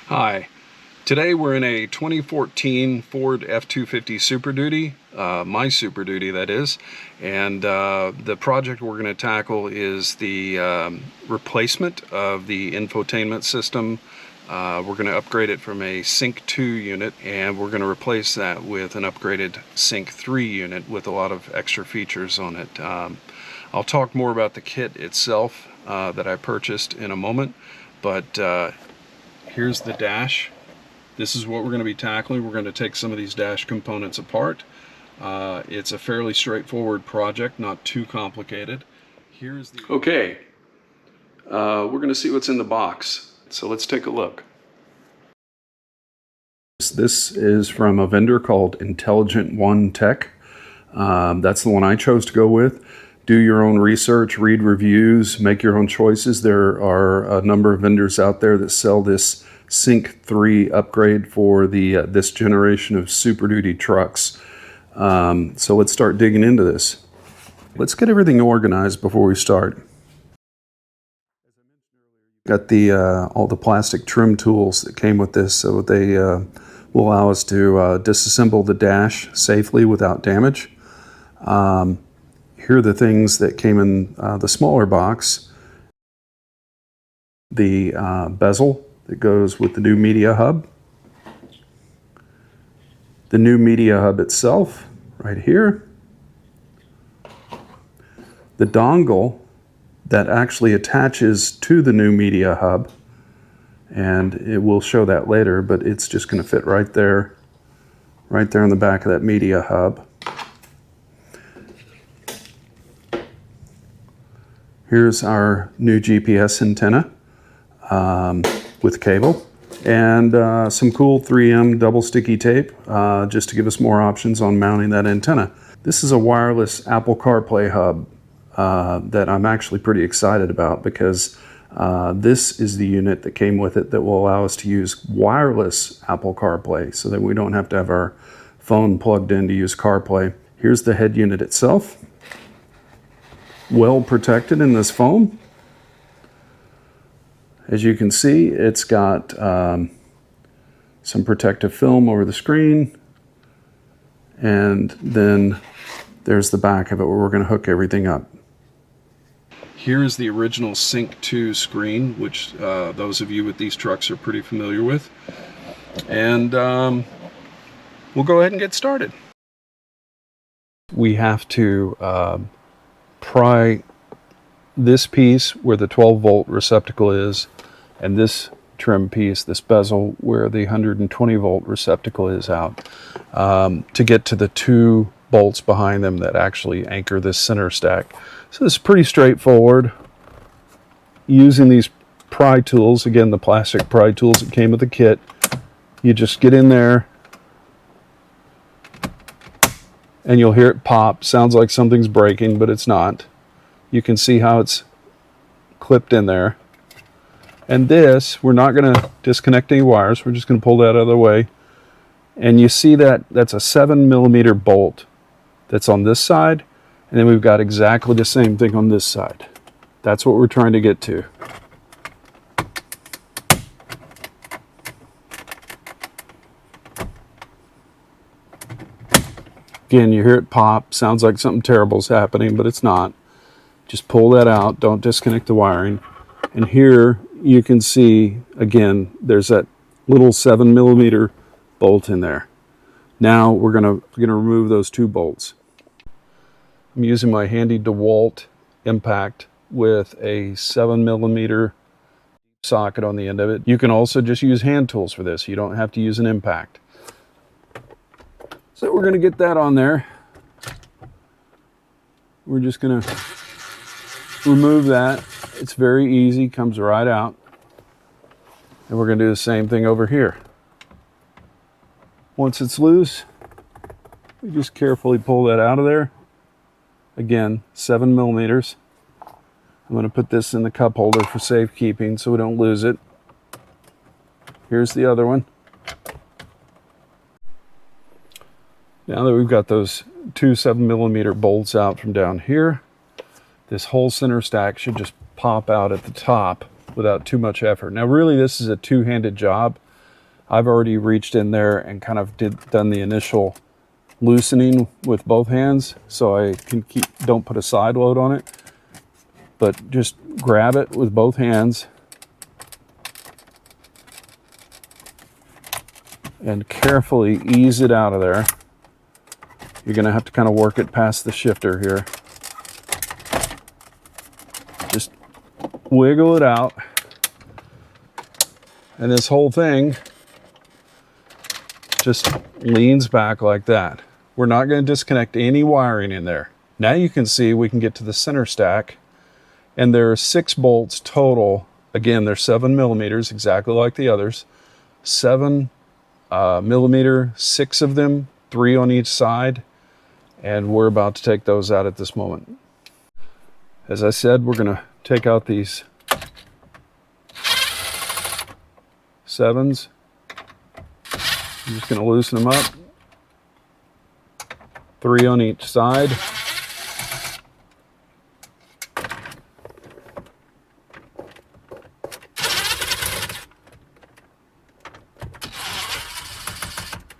Hi, today we're in a 2014 Ford F250 Superduty, my Superduty that is, and the project we're going to tackle is the replacement of the infotainment system. We're going to upgrade it from a Sync2 unit, and we're going to replace that with an upgraded Sync3 unit with a lot of extra features on it. I'll talk more about the kit itself that I purchased in a moment, but here's the dash. This is what we're going to be tackling. We're going to take some of these dash components apart. It's a fairly straightforward project, not too complicated. Here's the... Okay, we're going to see what's in the box. So let's take a look. This is from a vendor called Intelligent One Tech. That's the one I chose to go with. Do your own research, read reviews, make your own choices. There are a number of vendors out there that sell this Sync3 upgrade for the this generation of Super Duty trucks. So let's start digging into this. Let's get everything organized before we start. Got the all the plastic trim tools that came with this, so they will allow us to disassemble the dash safely without damage. Here are the things that came in the smaller box. The bezel that goes with the new media hub. The new media hub itself, right here. The dongle that actually attaches to the new media hub, and it will show that later, but it's just going to fit right there on the back of that media hub. Here's our new GPS antenna with cable, and some cool 3M double sticky tape just to give us more options on mounting that antenna. This is a wireless Apple CarPlay hub that I'm actually pretty excited about, because this is the unit that came with it that will allow us to use wireless Apple CarPlay, so that we don't have to have our phone plugged in to use CarPlay. Here's the head unit itself. Well protected in this foam. As you can see, it's got some protective film over the screen, and then there's the back of it where we're going to hook everything up. Here's the original Sync2 screen, which those of you with these trucks are pretty familiar with, and we'll go ahead and get started. We have to pry this piece where the 12-volt receptacle is, and this trim piece, this bezel, where the 120-volt receptacle is out, to get to the two bolts behind them that actually anchor this center stack. So this is pretty straightforward. Using these pry tools, again the plastic pry tools that came with the kit, you just get in there and you'll hear it pop. Sounds like something's breaking, but it's not. You can see how it's clipped in there. And this, we're not going to disconnect any wires. We're just going to pull that out of the way. And you see that that's a 7mm bolt that's on this side. And then we've got exactly the same thing on this side. That's what we're trying to get to. Again, you hear it pop. Sounds like something terrible is happening, but it's not. Just pull that out. Don't disconnect the wiring. And here you can see, again, there's that little 7mm bolt in there. Now we're gonna remove those two bolts. I'm using my handy DeWalt impact with a 7mm socket on the end of it. You can also just use hand tools for this. You don't have to use an impact. So we're going to get that on there. We're just going to remove that. It's very easy, comes right out. And we're going to do the same thing over here. Once it's loose, we just carefully pull that out of there. Again, 7mm. I'm going to put this in the cup holder for safekeeping so we don't lose it. Here's the other one. Now that we've got those two 7mm bolts out from down here, this whole center stack should just pop out at the top without too much effort. Now really this is a two-handed job. I've already reached in there and kind of done the initial loosening with both hands, so I can don't put a side load on it, but just grab it with both hands and carefully ease it out of there. You're going to have to kind of work it past the shifter here. Just wiggle it out, and this whole thing just leans back like that. We're not going to disconnect any wiring in there. Now you can see we can get to the center stack, and there are 6 bolts total. Again, they're 7 millimeters, exactly like the others. 7 millimeter, 6 of them, 3 on each side, and we're about to take those out at this moment. As I said, we're going to take out these 7s. I'm just going to loosen them up. 3 on each side.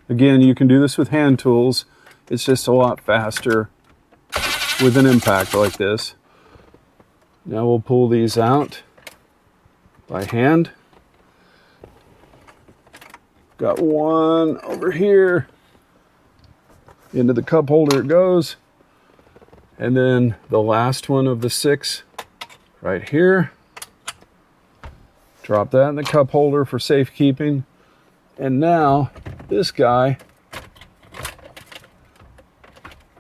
Again, you can do this with hand tools. It's just a lot faster with an impact like this. Now we'll pull these out by hand. Got one over here. Into the cup holder it goes. And then the last one of the 6 right here. Drop that in the cup holder for safekeeping. And now this guy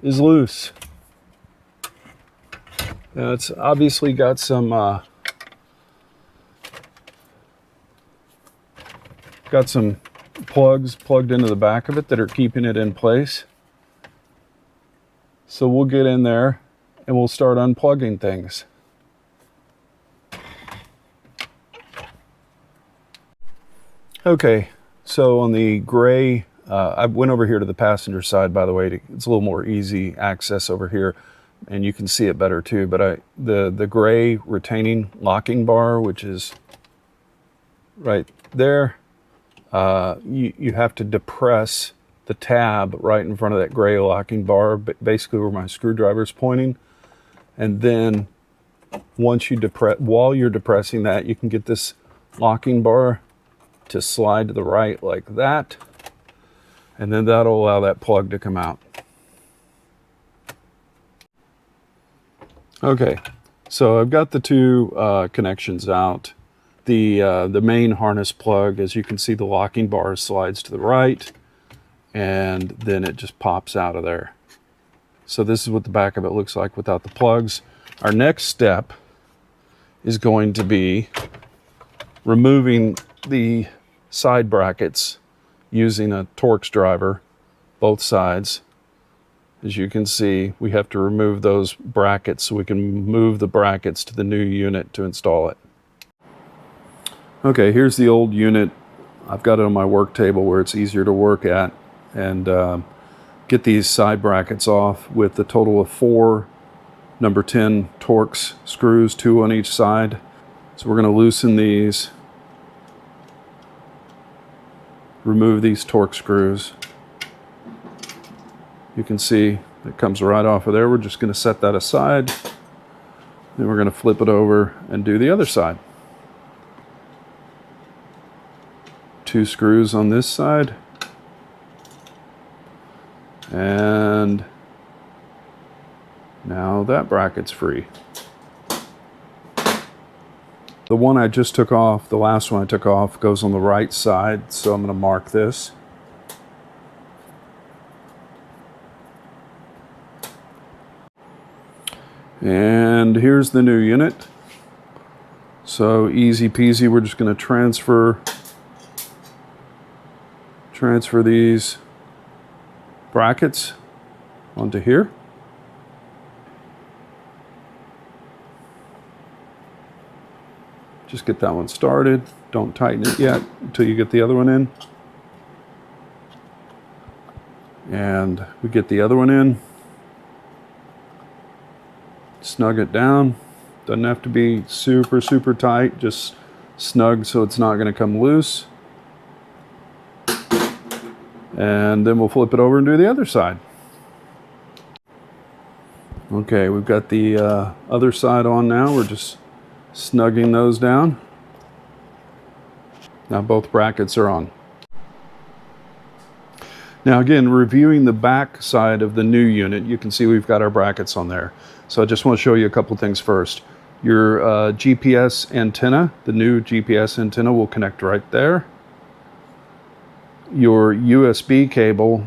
is loose. Now it's obviously got some plugs plugged into the back of it that are keeping it in place. So we'll get in there and we'll start unplugging things. Okay, so on the gray, I went over here to the passenger side, by the way. It's a little more easy access over here, and you can see it better too. But the gray retaining locking bar, which is right there, you have to depress the tab right in front of that gray locking bar, basically where my screwdriver is pointing. And then once you while you're depressing that, you can get this locking bar to slide to the right like that. And then that'll allow that plug to come out. Okay, so I've got the 2 connections out. The main harness plug, as you can see, the locking bar slides to the right, and then it just pops out of there. So this is what the back of it looks like without the plugs. Our next step is going to be removing the side brackets using a Torx driver, both sides. As you can see, we have to remove those brackets so we can move the brackets to the new unit to install it. Okay, here's the old unit. I've got it on my work table where it's easier to work at, and get these side brackets off with a total of 4 number 10 Torx screws, 2 on each side. So we're going to loosen these, remove these Torx screws. You can see it comes right off of there. We're just going to set that aside. Then we're going to flip it over and do the other side. 2 screws on this side. And now that bracket's free. The one I just took off, the last one I took off, goes on the right side, so I'm going to mark this. And here's the new unit. So easy peasy, we're just going to transfer these brackets onto here. Just get that one started. Don't tighten it yet until you get the other one in. And we get the other one in. Snug it down. Doesn't have to be super, super tight. Just snug so it's not going to come loose. And then we'll flip it over and do the other side. Okay, we've got the other side on now. We're just snugging those down. Now both brackets are on. Now again, reviewing the back side of the new unit, you can see we've got our brackets on there. So I just want to show you a couple things first. Your GPS antenna, the new GPS antenna, will connect right there. Your USB cable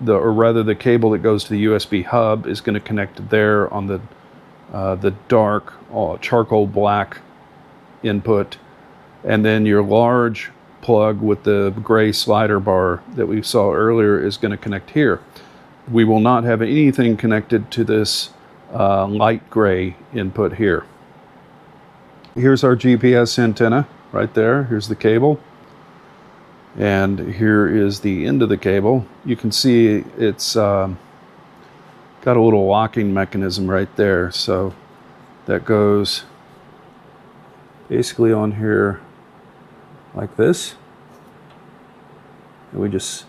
the cable that goes to the USB hub is going to connect there on the dark charcoal black input, and then your large plug with the gray slider bar that we saw earlier is going to connect here. We will not have anything connected to this light gray input here. Here's our GPS antenna right there. Here's the cable. And here is the end of the cable. You can see it's got a little locking mechanism right there. So that goes basically on here like this. And we just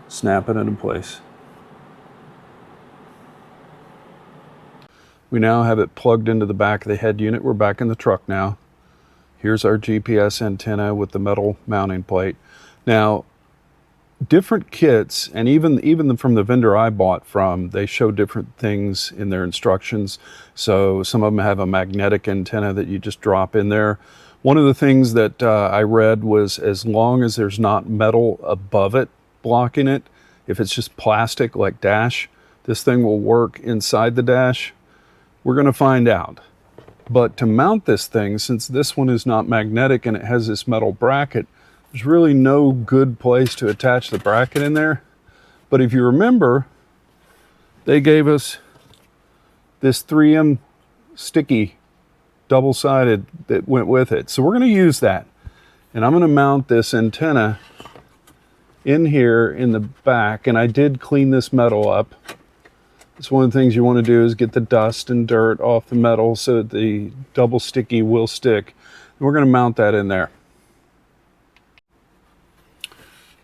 snap it into place. We now have it plugged into the back of the head unit. We're back in the truck now. Here's our GPS antenna with the metal mounting plate. Now, different kits, and even from the vendor I bought from, they show different things in their instructions. So some of them have a magnetic antenna that you just drop in there. One of the things that I read was, as long as there's not metal above it blocking it, if it's just plastic like dash, this thing will work inside the dash. We're going to find out. But to mount this thing, since this one is not magnetic and it has this metal bracket, there's really no good place to attach the bracket in there. But if you remember, they gave us this 3M sticky double-sided that went with it. So we're going to use that. And I'm going to mount this antenna in here in the back. And I did clean this metal up. It's one of the things you want to do is get the dust and dirt off the metal so that the double sticky will stick. And we're going to mount that in there.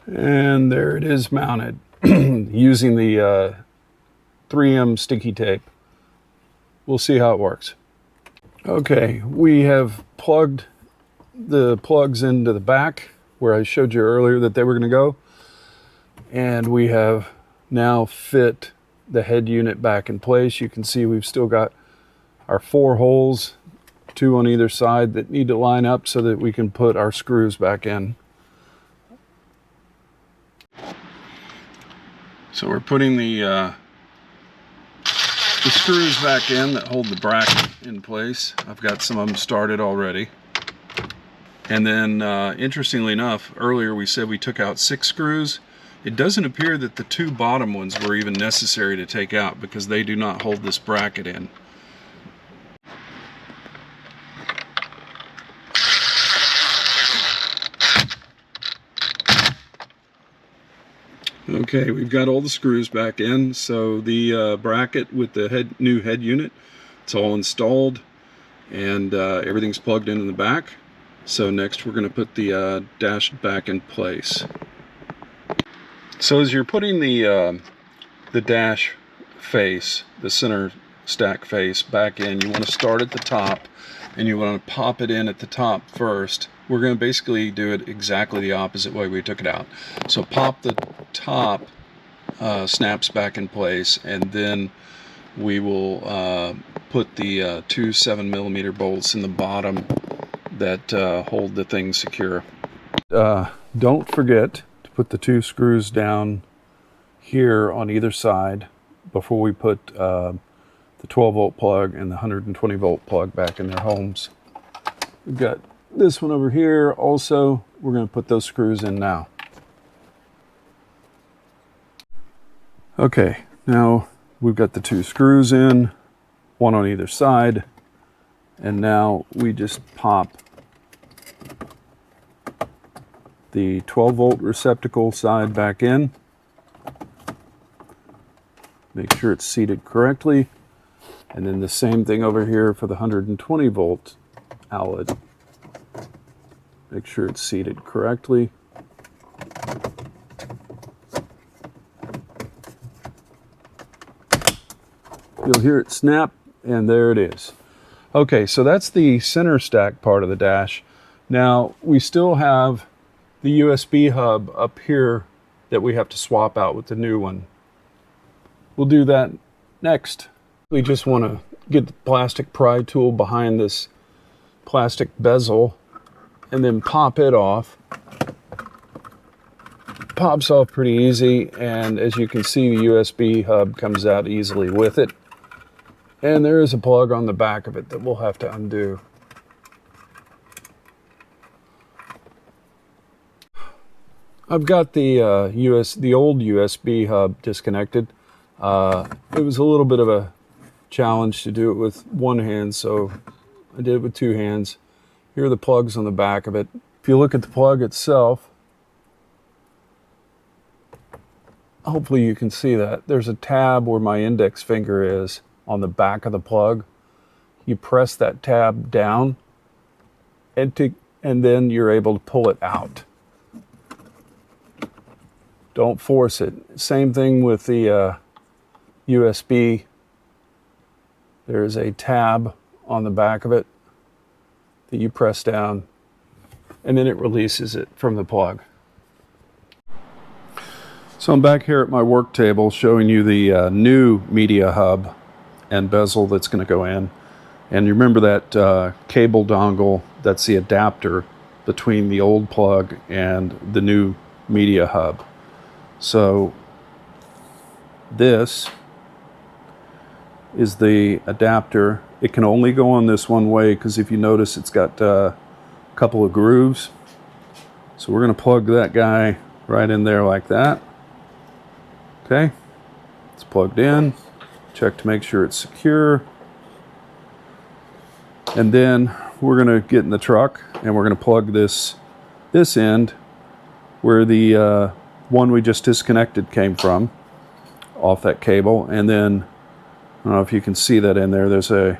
And there it is mounted using the 3M sticky tape. We'll see how it works. Okay, we have plugged the plugs into the back where I showed you earlier that they were going to go. And we have now fit the head unit back in place. You can see we've still got our 4 holes, 2 on either side, that need to line up so that we can put our screws back in. So we're putting the screws back in that hold the bracket in place. I've got some of them started already. And then interestingly enough, earlier we said we took out 6 screws. It doesn't appear that the 2 bottom ones were even necessary to take out because they do not hold this bracket in. Okay, we've got all the screws back in. So the bracket with the new head unit, it's all installed, and everything's plugged in the back. So next we're going to put the dash back in place. So as you're putting the dash face, the center stack face back in, you want to start at the top and you want to pop it in at the top first. We're going to basically do it exactly the opposite way we took it out. So pop the top snaps back in place, and then we will put the 2 7mm bolts in the bottom that hold the thing secure. Don't forget to put the 2 screws down here on either side before we put the 12-volt plug and the 120-volt plug back in their homes. We've got this one over here also. We're going to put those screws in now. Okay, now we've got the 2 screws in, 1 on either side, and now we just pop the 12-volt receptacle side back in. Make sure it's seated correctly. And then the same thing over here for the 120-volt outlet. Make sure it's seated correctly. You'll hear it snap, and there it is. Okay, so that's the center stack part of the dash. Now, we still have the USB hub up here that we have to swap out with the new one. We'll do that next. We just want to get the plastic pry tool behind this plastic bezel and then pop it off. Pops off pretty easy, and as you can see, the USB hub comes out easily with it. And there is a plug on the back of it that we'll have to undo. I've got the old USB hub disconnected. It was a little bit of a challenge to do it with one hand, so I did it with two hands. Here are the plugs on the back of it. If you look at the plug itself, hopefully you can see that. There's a tab where my index finger is on the back of the plug. You press that tab down and then you're able to pull it out. Don't force it. Same thing with the USB. There's a tab on the back of it that you press down, and then it releases it from the plug. So I'm back here at my work table showing you the new media hub and bezel that's going to go in. And you remember that cable dongle, that's the adapter between the old plug and the new media hub. So this is the adapter. It can only go on this one way because if you notice it's got a couple of grooves. So we're going to plug that guy right in there like that. Okay, it's plugged in. Check to make sure it's secure. And then we're going to get in the truck and we're going to plug this end where the one we just disconnected came from off that cable. And then, I don't know if you can see that in there, there's a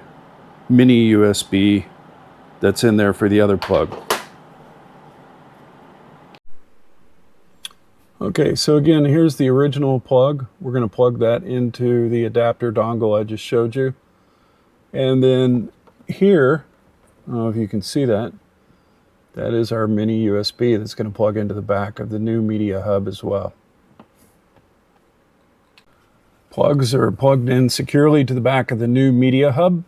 mini USB that's in there for the other plug. Okay, so again, here's the original plug. We're going to plug that into the adapter dongle I just showed you. And then here, I don't know if you can see that, that is our mini USB that's going to plug into the back of the new media hub as well. Plugs are plugged in securely to the back of the new media hub.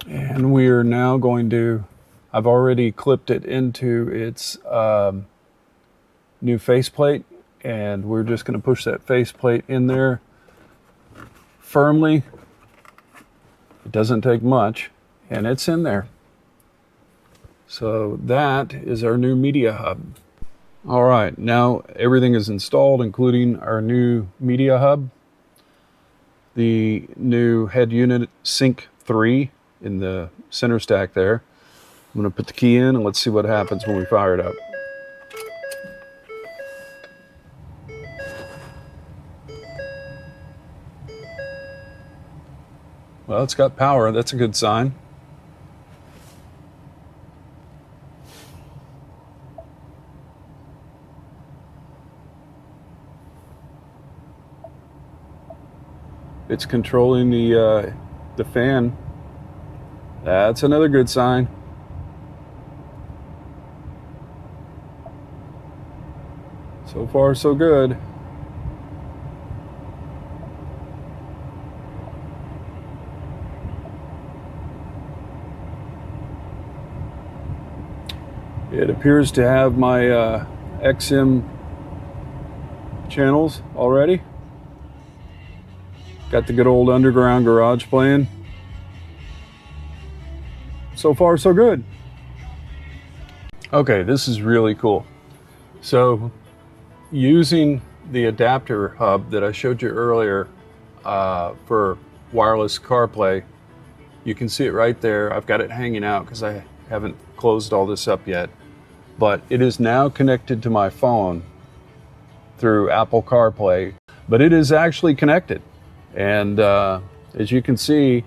And we are now going to, I've already clipped it into its new faceplate. And we're just going to push that faceplate in there firmly. It doesn't take much, and it's in there. So that is our new media hub. All right, now everything is installed, including our new media hub, the new head unit Sync3 in the center stack there. I'm going to put the key in and let's see what happens when we fire it up. Well, it's got power. That's a good sign. It's controlling the fan. That's another good sign. So far, so good. It appears to have my XM channels already. Got the good old underground garage playing. So far, so good. Okay, this is really cool. So, using the adapter hub that I showed you earlier for wireless CarPlay, you can see it right there. I've got it hanging out because I haven't closed all this up yet. But it is now connected to my phone through Apple CarPlay, but it is actually connected. And as you can see,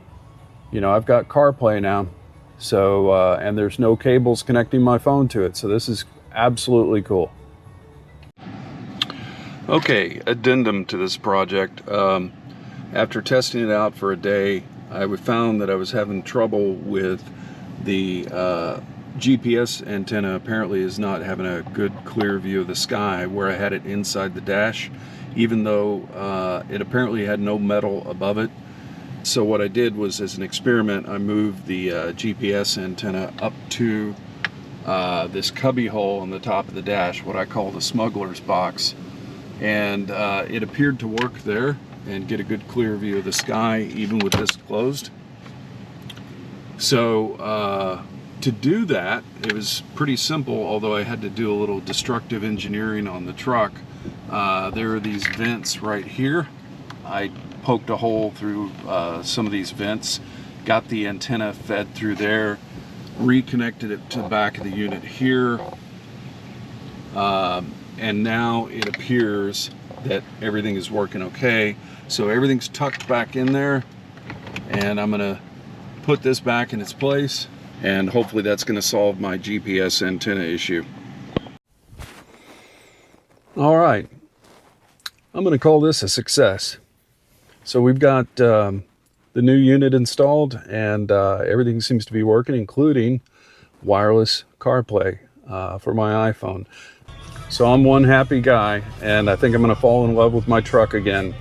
you know, I've got CarPlay now. So, and there's no cables connecting my phone to it. So this is absolutely cool. Okay, addendum to this project. After testing it out for a day, I found that I was having trouble with the GPS antenna. Apparently is not having a good clear view of the sky where I had it inside the dash, even though it apparently had no metal above it. So what I did was, as an experiment, I moved the GPS antenna up to this cubby hole on the top of the dash, what I call the smuggler's box. And it appeared to work there and get a good clear view of the sky even with this closed. So to do that, it was pretty simple, although I had to do a little destructive engineering on the truck. There are these vents right here. I poked a hole through some of these vents, got the antenna fed through there, reconnected it to the back of the unit here, and now it appears that everything is working okay. So everything's tucked back in there, and I'm gonna put this back in its place, and hopefully that's gonna solve my GPS antenna issue. All right, I'm gonna call this a success. So we've got the new unit installed, and everything seems to be working, including wireless CarPlay for my iPhone. So I'm one happy guy, and I think I'm going to fall in love with my truck again.